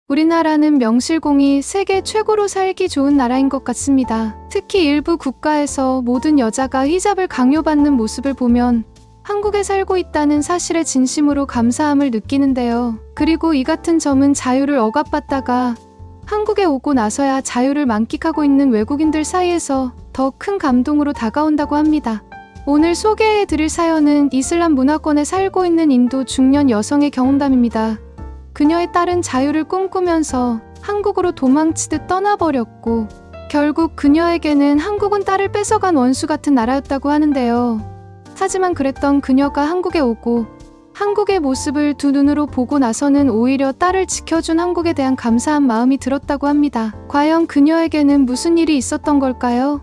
우리나라는 명실공히 세계 최고로 살기 좋은 나라인 것 같습니다. 특히 일부 국가에서 모든 여자가 히잡을 강요받는 모습을 보면 한국에 살고 있다는 사실에 진심으로 감사함을 느끼는데요. 그리고 이 같은 점은 자유를 억압받다가 한국에 오고 나서야 자유를 만끽하고 있는 외국인들 사이에서 더 큰 감동으로 다가온다고 합니다. 오늘 소개해드릴 사연은 이슬람 문화권에 살고 있는 인도 중년 여성의 경험담입니다. 그녀의 딸은 자유를 꿈꾸면서 한국으로 도망치듯 떠나버렸고 결국 그녀에게는 한국은 딸을 뺏어간 원수 같은 나라였다고 하는데요. 하지만 그랬던 그녀가 한국에 오고 한국의 모습을 두 눈으로 보고 나서는 오히려 딸을 지켜준 한국에 대한 감사한 마음이 들었다고 합니다. 과연 그녀에게는 무슨 일이 있었던 걸까요?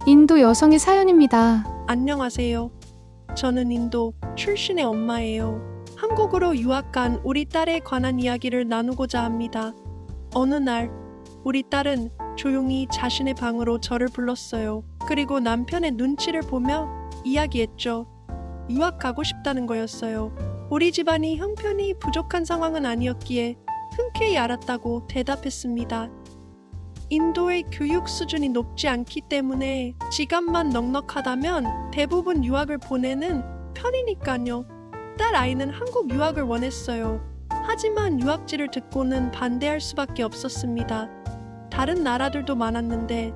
인도 여성의 사연입니다. 안녕하세요. 저는 인도 출신의 엄마예요. 한국으로 유학 간 우리 딸에 관한 이야기를 나누고자 합니다. 어느 날 우리 딸은 조용히 자신의 방으로 저를 불렀어요. 그리고 남편의 눈치를 보며 이야기했죠. 유학 가고 싶다는 거였어요. 우리 집안이 형편이 부족한 상황은 아니었기에 흔쾌히 알았다고 대답했습니다. 인도의 교육 수준이 높지 않기 때문에 지갑만 넉넉하다면 대부분 유학을 보내는 편이니까요. 딸 아이는 한국 유학을 원했어요. 하지만 유학지를 듣고는 반대할 수밖에 없었습니다. 다른 나라들도 많았는데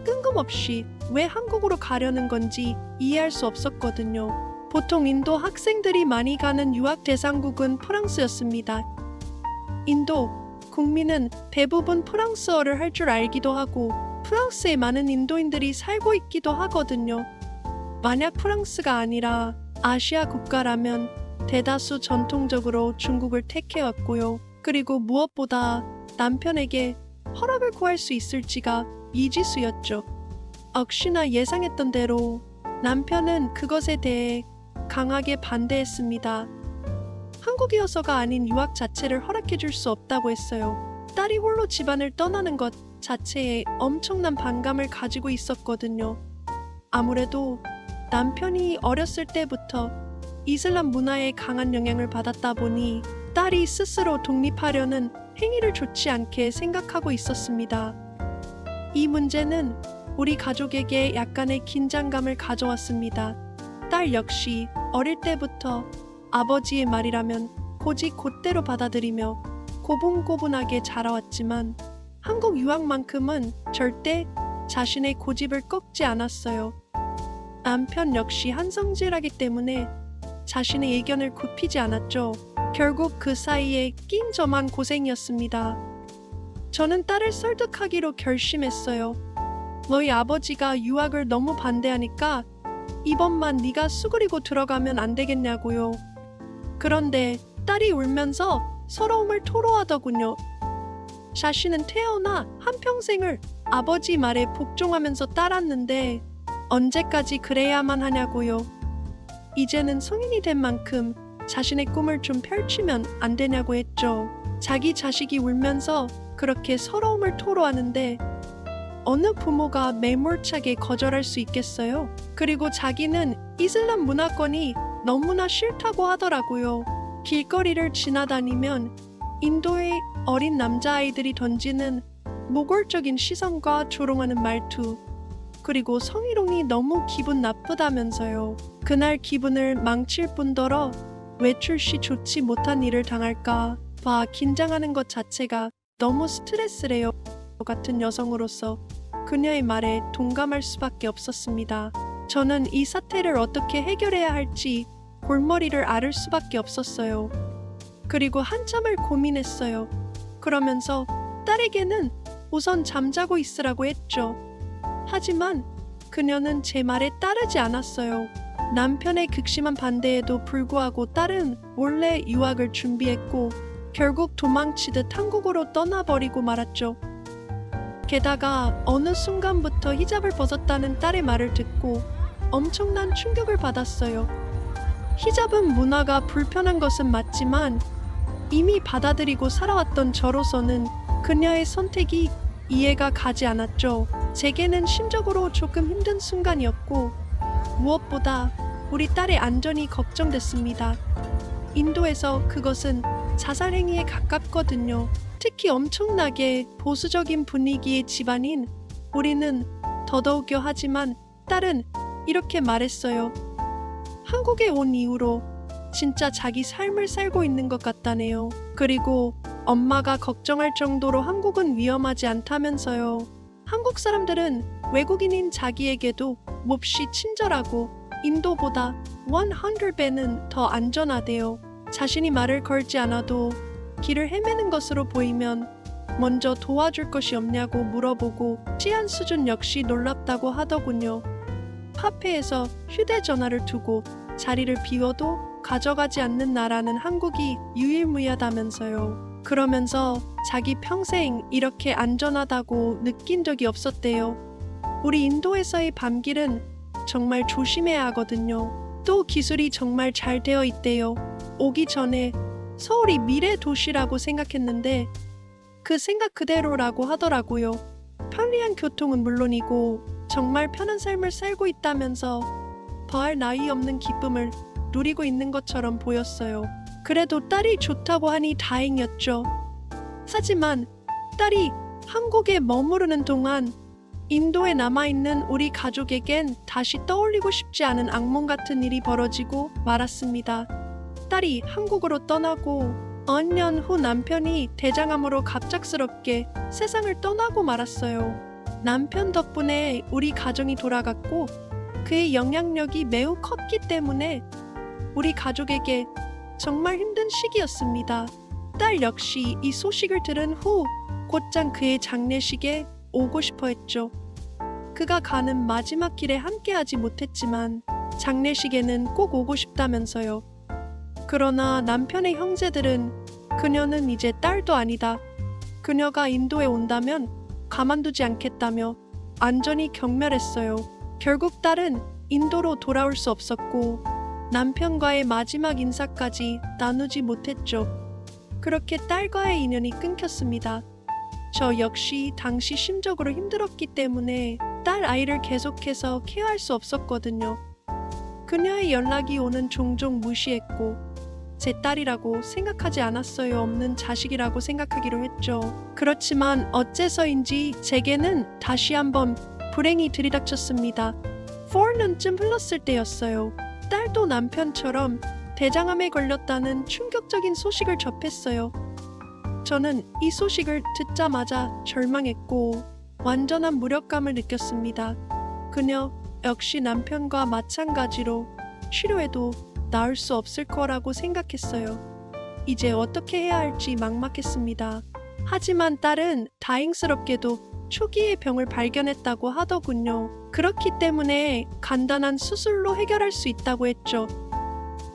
뜬금없이 왜 한국으로 가려는 건지 이해할 수 없었거든요. 보통 인도 학생들이 많이 가는 유학 대상국은 프랑스였습니다. 인도 국민은 대부분 프랑스어를 할 줄 알기도 하고 프랑스에 많은 인도인들이 살고 있기도 하거든요. 만약 프랑스가 아니라 아시아 국가라면 대다수 전통적으로 중국을 택해왔고요. 그리고 무엇보다 남편에게 허락을 구할 수 있을지가 미지수였죠. 역시나 예상했던 대로 남편은 그것에 대해 강하게 반대했습니다. 한국이어서가 아닌 유학 자체를 허락해줄 수 없다고 했어요. 딸이 홀로 집안을 떠나는 것 자체에 엄청난 반감을 가지고 있었거든요. 아무래도 남편이 어렸을 때부터 이슬람 문화에 강한 영향을 받았다 보니 딸이 스스로 독립하려는 행위를 좋지 않게 생각하고 있었습니다. 이 문제는 우리 가족에게 약간의 긴장감을 가져왔습니다. 딸 역시 어릴 때부터 아버지의 말이라면 고지 곧대로 받아들이며 고분고분하게 자라왔지만 한국 유학만큼은 절대 자신의 고집을 꺾지 않았어요. 남편 역시 한성질하기 때문에 자신의 의견을 굽히지 않았죠. 결국 그 사이에 낀 저만 고생이었습니다. 저는 딸을 설득하기로 결심했어요. 너희 아버지가 유학을 너무 반대하니까 이번만 네가 수그리고 들어가면 안 되겠냐고요. 그런데 딸이 울면서 서러움을 토로하더군요. 자신은 태어나 한평생을 아버지 말에 복종하면서 따랐는데 언제까지 그래야만 하냐고요. 이제는 성인이 된 만큼 자신의 꿈을 좀 펼치면 안 되냐고 했죠. 자기 자식이 울면서 그렇게 서러움을 토로하는데 어느 부모가 매몰차게 거절할 수 있겠어요? 그리고 자기는 이슬람 문화권이 너무나 싫다고 하더라고요. 길거리를 지나다니면 인도의 어린 남자아이들이 던지는 모골적인 시선과 조롱하는 말투, 그리고 성희롱이 너무 기분 나쁘다면서요. 그날 기분을 망칠 뿐더러 외출 시 좋지 못한 일을 당할까 봐 긴장하는 것 자체가 너무 스트레스래요. 같은 여성으로서 그녀의 말에 동감할 수밖에 없었습니다. 저는 이 사태를 어떻게 해결해야 할지 골머리를 앓을 수밖에 없었어요. 그리고 한참을 고민했어요. 그러면서 딸에게는 우선 잠자고 있으라고 했죠. 하지만 그녀는 제 말에 따르지 않았어요. 남편의 극심한 반대에도 불구하고 딸은 몰래 유학을 준비했고 결국 도망치듯 한국으로 떠나버리고 말았죠. 게다가 어느 순간부터 히잡을 벗었다는 딸의 말을 듣고 엄청난 충격을 받았어요. 히잡은 문화가 불편한 것은 맞지만 이미 받아들이고 살아왔던 저로서는 그녀의 선택이 이해가 가지 않았죠. 제게는 심적으로 조금 힘든 순간이었고 무엇보다 우리 딸의 안전이 걱정됐습니다. 인도에서 그것은 자살 행위에 가깝거든요. 특히 엄청나게 보수적인 분위기의 집안인 우리는 더더욱요. 하지만 딸은 이렇게 말했어요. 한국에 온 이후로 진짜 자기 삶을 살고 있는 것 같다네요. 그리고 엄마가 걱정할 정도로 한국은 위험하지 않다면서요. 한국 사람들은 외국인인 자기에게도 몹시 친절하고 인도보다 100배는 더 안전하대요. 자신이 말을 걸지 않아도 길을 헤매는 것으로 보이면 먼저 도와줄 것이 없냐고 물어보고 치안 수준 역시 놀랍다고 하더군요. 카페에서 휴대전화를 두고 자리를 비워도 가져가지 않는 나라는 한국이 유일무이하다면서요. 그러면서 자기 평생 이렇게 안전하다고 느낀 적이 없었대요. 우리 인도에서의 밤길은 정말 조심해야 하거든요. 또 기술이 정말 잘 되어 있대요. 오기 전에 서울이 미래 도시라고 생각했는데 그 생각 그대로라고 하더라고요. 편리한 교통은 물론이고 정말 편한 삶을 살고 있다면서 더할 나위 없는 기쁨을 누리고 있는 것처럼 보였어요. 그래도 딸이 좋다고 하니 다행이었죠. 하지만 딸이 한국에 머무르는 동안 인도에 남아있는 우리 가족에겐 다시 떠올리고 싶지 않은 악몽 같은 일이 벌어지고 말았습니다. 딸이 한국으로 떠나고 9년 후 남편이 대장암으로 갑작스럽게 세상을 떠나고 말았어요. 남편 덕분에 우리 가정이 돌아갔고 그의 영향력이 매우 컸기 때문에 우리 가족에게 정말 힘든 시기였습니다. 딸 역시 이 소식을 들은 후 곧장 그의 장례식에 오고 싶어 했죠. 그가 가는 마지막 길에 함께하지 못했지만 장례식에는 꼭 오고 싶다면서요. 그러나 남편의 형제들은 그녀는 이제 딸도 아니다. 그녀가 인도에 온다면 가만두지 않겠다며 안전히 경멸했어요. 결국 딸은 인도로 돌아올 수 없었고 남편과의 마지막 인사까지 나누지 못했죠. 그렇게 딸과의 인연이 끊겼습니다. 저 역시 당시 심적으로 힘들었기 때문에 딸 아이를 계속해서 케어할 수 없었거든요. 그녀의 연락이 오는 종종 무시했고 제 딸이라고 생각하지 않았어요. 없는 자식이라고 생각하기로 했죠. 그렇지만 어째서인지 제게는 다시 한번 불행이 들이닥쳤습니다. 4년쯤 흘렀을 때였어요. 딸도 남편처럼 대장암에 걸렸다는 충격적인 소식을 접했어요. 저는 이 소식을 듣자마자 절망했고 완전한 무력감을 느꼈습니다. 그녀 역시 남편과 마찬가지로 치료해도 나을 수 없을 거라고 생각했어요. 이제 어떻게 해야 할지 막막했습니다. 하지만 딸은 다행스럽게도 초기의 병을 발견했다고 하더군요. 그렇기 때문에 간단한 수술로 해결할 수 있다고 했죠.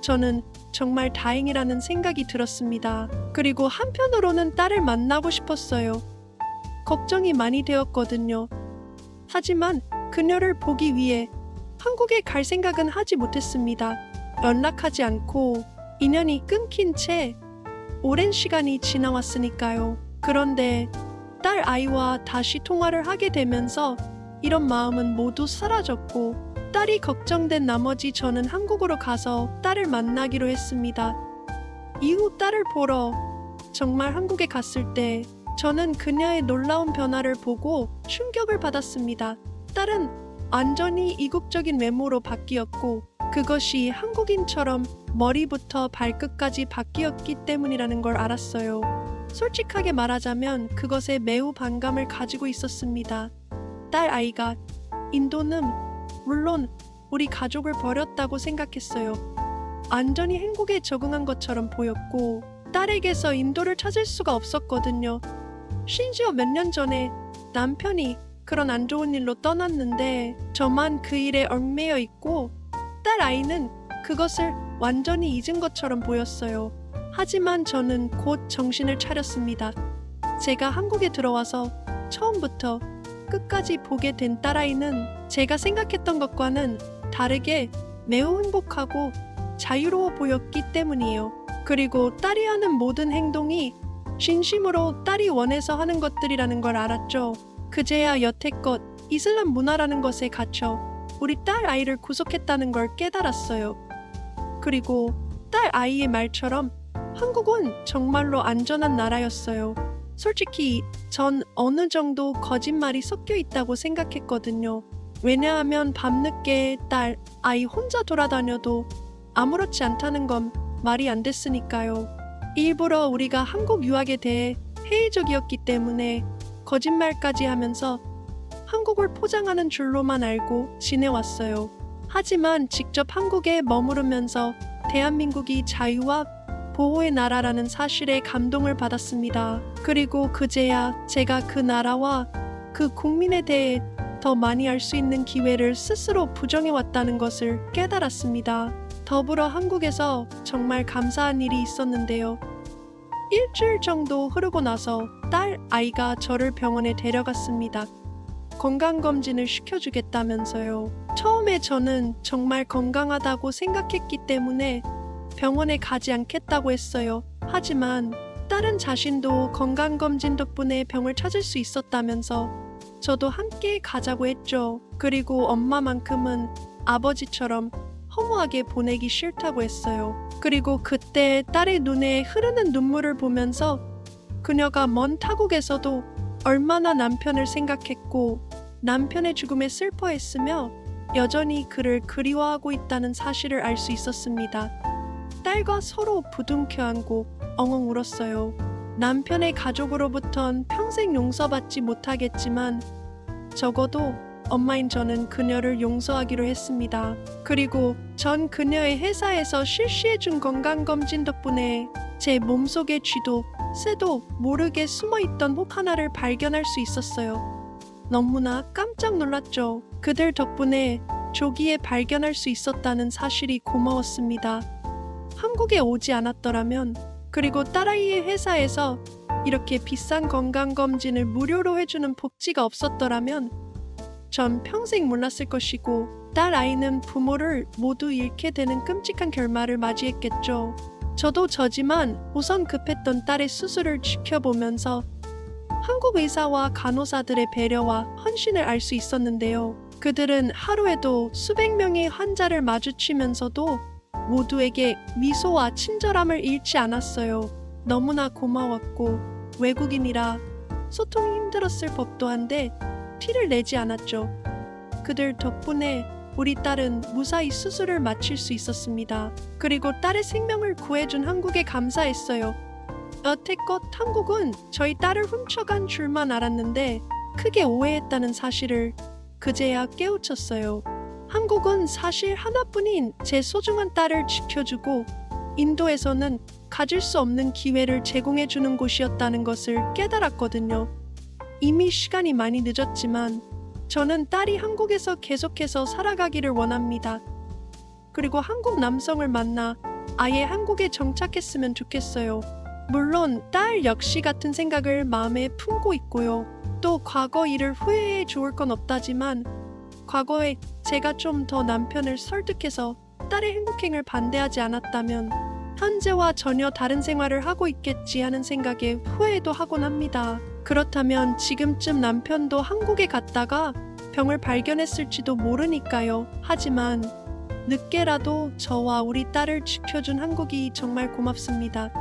저는 정말 다행이라는 생각이 들었습니다. 그리고 한편으로는 딸을 만나고 싶었어요. 걱정이 많이 되었거든요. 하지만 그녀를 보기 위해 한국에 갈 생각은 하지 못했습니다. 연락하지 않고 인연이 끊긴 채 오랜 시간이 지나왔으니까요. 그런데 딸 아이와 다시 통화를 하게 되면서 이런 마음은 모두 사라졌고 딸이 걱정된 나머지 저는 한국으로 가서 딸을 만나기로 했습니다. 이후 딸을 보러 정말 한국에 갔을 때 저는 그녀의 놀라운 변화를 보고 충격을 받았습니다. 딸은 완전히 이국적인 외모로 바뀌었고 그것이 한국인처럼 머리부터 발끝까지 바뀌었기 때문이라는 걸 알았어요. 솔직하게 말하자면 그것에 매우 반감을 가지고 있었습니다. 딸 아이가 인도는 물론 우리 가족을 버렸다고 생각했어요. 완전히 행복에 적응한 것처럼 보였고 딸에게서 인도를 찾을 수가 없었거든요. 심지어 몇 년 전에 남편이 그런 안 좋은 일로 떠났는데 저만 그 일에 얽매여 있고 딸 아이는 그것을 완전히 잊은 것처럼 보였어요. 하지만 저는 곧 정신을 차렸습니다. 제가 한국에 들어와서 처음부터 끝까지 보게 된 딸아이는 제가 생각했던 것과는 다르게 매우 행복하고 자유로워 보였기 때문이에요. 그리고 딸이 하는 모든 행동이 진심으로 딸이 원해서 하는 것들이라는 걸 알았죠. 그제야 여태껏 이슬람 문화라는 것에 갇혀 우리 딸 아이를 구속했다는 걸 깨달았어요. 그리고 딸 아이의 말처럼 한국은 정말로 안전한 나라였어요. 솔직히 전 어느 정도 거짓말이 섞여 있다고 생각했거든요. 왜냐하면 밤늦게 아이 혼자 돌아다녀도 아무렇지 않다는 건 말이 안 됐으니까요. 일부러 우리가 한국 유학에 대해 회의적이었기 때문에 거짓말까지 하면서 한국을 포장하는 줄로만 알고 지내왔어요. 하지만 직접 한국에 머무르면서 대한민국이 자유와 보호의 나라라는 사실에 감동을 받았습니다. 그리고 그제야 제가 그 나라와 그 국민에 대해 더 많이 알 수 있는 기회를 스스로 부정해왔다는 것을 깨달았습니다. 더불어 한국에서 정말 감사한 일이 있었는데요. 일주일 정도 흐르고 나서 아이가 저를 병원에 데려갔습니다. 건강검진을 시켜주겠다면서요. 처음에 저는 정말 건강하다고 생각했기 때문에 병원에 가지 않겠다고 했어요. 하지만 딸은 자신도 건강검진 덕분에 병을 찾을 수 있었다면서 저도 함께 가자고 했죠. 그리고 엄마만큼은 아버지처럼 허무하게 보내기 싫다고 했어요. 그리고 그때 딸의 눈에 흐르는 눈물을 보면서 그녀가 먼 타국에서도 얼마나 남편을 생각했고 남편의 죽음에 슬퍼했으며 여전히 그를 그리워하고 있다는 사실을 알 수 있었습니다. 딸과 서로 부둥켜 안고 엉엉 울었어요. 남편의 가족으로부턴 평생 용서받지 못하겠지만 적어도 엄마인 저는 그녀를 용서하기로 했습니다. 그리고 전 그녀의 회사에서 실시해준 건강검진 덕분에 제 몸속의 쥐도 새도 모르게 숨어있던 혹 하나를 발견할 수 있었어요. 너무나 깜짝 놀랐죠. 그들 덕분에 조기에 발견할 수 있었다는 사실이 고마웠습니다. 한국에 오지 않았더라면, 그리고 딸아이의 회사에서 이렇게 비싼 건강검진을 무료로 해주는 복지가 없었더라면 전 평생 몰랐을 것이고 딸아이는 부모를 모두 잃게 되는 끔찍한 결말을 맞이했겠죠. 저도 저지만 우선 급했던 딸의 수술을 지켜보면서 한국 의사와 간호사들의 배려와 헌신을 알 수 있었는데요. 그들은 하루에도 수백 명의 환자를 마주치면서도 모두에게 미소와 친절함을 잃지 않았어요. 너무나 고마웠고 외국인이라 소통이 힘들었을 법도 한데 티를 내지 않았죠. 그들 덕분에 우리 딸은 무사히 수술을 마칠 수 있었습니다. 그리고 딸의 생명을 구해준 한국에 감사했어요. 여태껏 한국은 저희 딸을 훔쳐간 줄만 알았는데 크게 오해했다는 사실을 그제야 깨우쳤어요. 한국은 사실 하나뿐인 제 소중한 딸을 지켜주고 인도에서는 가질 수 없는 기회를 제공해주는 곳이었다는 것을 깨달았거든요. 이미 시간이 많이 늦었지만 저는 딸이 한국에서 계속해서 살아가기를 원합니다. 그리고 한국 남성을 만나 아예 한국에 정착했으면 좋겠어요. 물론 딸 역시 같은 생각을 마음에 품고 있고요. 또 과거 일을 후회해 좋을 건 없다지만 과거에 제가 좀 더 남편을 설득해서 딸의 행복행을 반대하지 않았다면 현재와 전혀 다른 생활을 하고 있겠지 하는 생각에 후회도 하곤 합니다. 그렇다면 지금쯤 남편도 한국에 갔다가 병을 발견했을지도 모르니까요. 하지만 늦게라도 저와 우리 딸을 지켜준 한국이 정말 고맙습니다.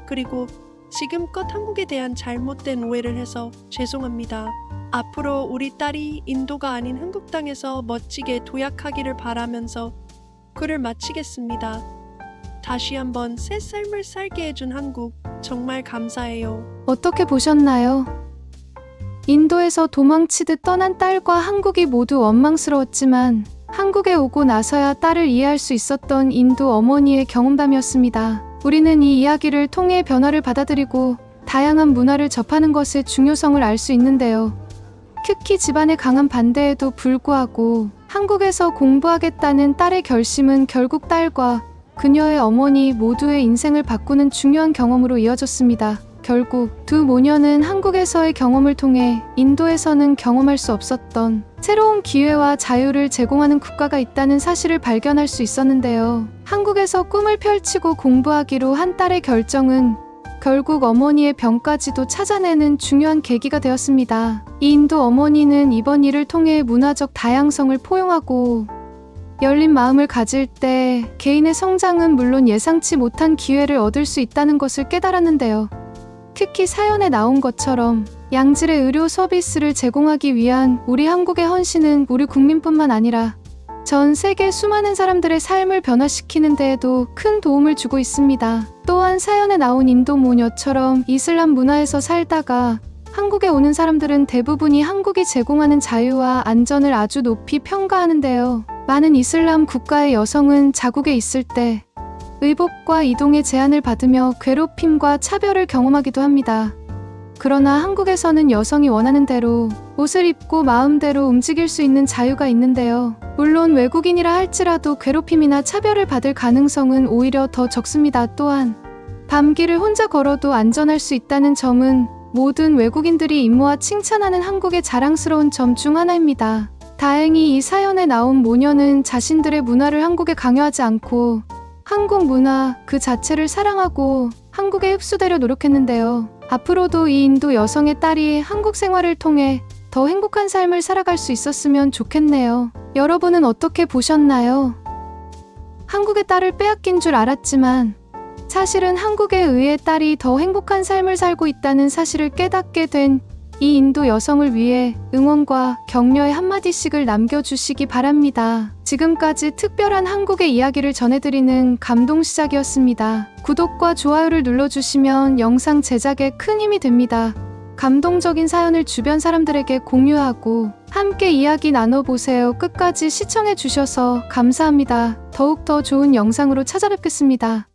그리고 지금껏 한국에 대한 잘못된 오해를 해서 죄송합니다. 앞으로 우리 딸이 인도가 아닌 한국 땅에서 멋지게 도약하기를 바라면서 글을 마치겠습니다. 다시 한번 새 삶을 살게 해준 한국 정말 감사해요. 어떻게 보셨나요? 인도에서 도망치듯 떠난 딸과 한국이 모두 원망스러웠지만 한국에 오고 나서야 딸을 이해할 수 있었던 인도 어머니의 경험담이었습니다. 우리는 이 이야기를 통해 변화를 받아들이고 다양한 문화를 접하는 것의 중요성을 알 수 있는데요. 특히 집안의 강한 반대에도 불구하고 한국에서 공부하겠다는 딸의 결심은 결국 딸과 그녀의 어머니 모두의 인생을 바꾸는 중요한 경험으로 이어졌습니다. 결국 두 모녀는 한국에서의 경험을 통해 인도에서는 경험할 수 없었던 새로운 기회와 자유를 제공하는 국가가 있다는 사실을 발견할 수 있었는데요. 한국에서 꿈을 펼치고 공부하기로 한 딸의 결정은 결국 어머니의 병까지도 찾아내는 중요한 계기가 되었습니다. 이 인도 어머니는 이번 일을 통해 문화적 다양성을 포용하고 열린 마음을 가질 때 개인의 성장은 물론 예상치 못한 기회를 얻을 수 있다는 것을 깨달았는데요. 특히 사연에 나온 것처럼 양질의 의료 서비스를 제공하기 위한 우리 한국의 헌신은 우리 국민뿐만 아니라 전 세계 수많은 사람들의 삶을 변화시키는 데에도 큰 도움을 주고 있습니다. 또한 사연에 나온 인도 모녀처럼 이슬람 문화에서 살다가 한국에 오는 사람들은 대부분이 한국이 제공하는 자유와 안전을 아주 높이 평가하는데요. 많은 이슬람 국가의 여성은 자국에 있을 때 의복과 이동의 제한을 받으며 괴롭힘과 차별을 경험하기도 합니다. 그러나 한국에서는 여성이 원하는 대로 옷을 입고 마음대로 움직일 수 있는 자유가 있는데요. 물론 외국인이라 할지라도 괴롭힘이나 차별을 받을 가능성은 오히려 더 적습니다. 또한 밤길을 혼자 걸어도 안전할 수 있다는 점은 모든 외국인들이 임모와 칭찬하는 한국의 자랑스러운 점 중 하나입니다. 다행히 이 사연에 나온 모녀는 자신들의 문화를 한국에 강요하지 않고 한국 문화 그 자체를 사랑하고 한국에 흡수되려 노력했는데요. 앞으로도 이 인도 여성의 딸이 한국 생활을 통해 더 행복한 삶을 살아갈 수 있었으면 좋겠네요. 여러분은 어떻게 보셨나요? 한국의 딸을 빼앗긴 줄 알았지만 사실은 한국에 의해 딸이 더 행복한 삶을 살고 있다는 사실을 깨닫게 된 이 인도 여성을 위해 응원과 격려의 한마디씩을 남겨주시기 바랍니다. 지금까지 특별한 한국의 이야기를 전해드리는 감동시작이었습니다. 구독과 좋아요를 눌러주시면 영상 제작에 큰 힘이 됩니다. 감동적인 사연을 주변 사람들에게 공유하고 함께 이야기 나눠보세요. 끝까지 시청해주셔서 감사합니다. 더욱 더 좋은 영상으로 찾아뵙겠습니다.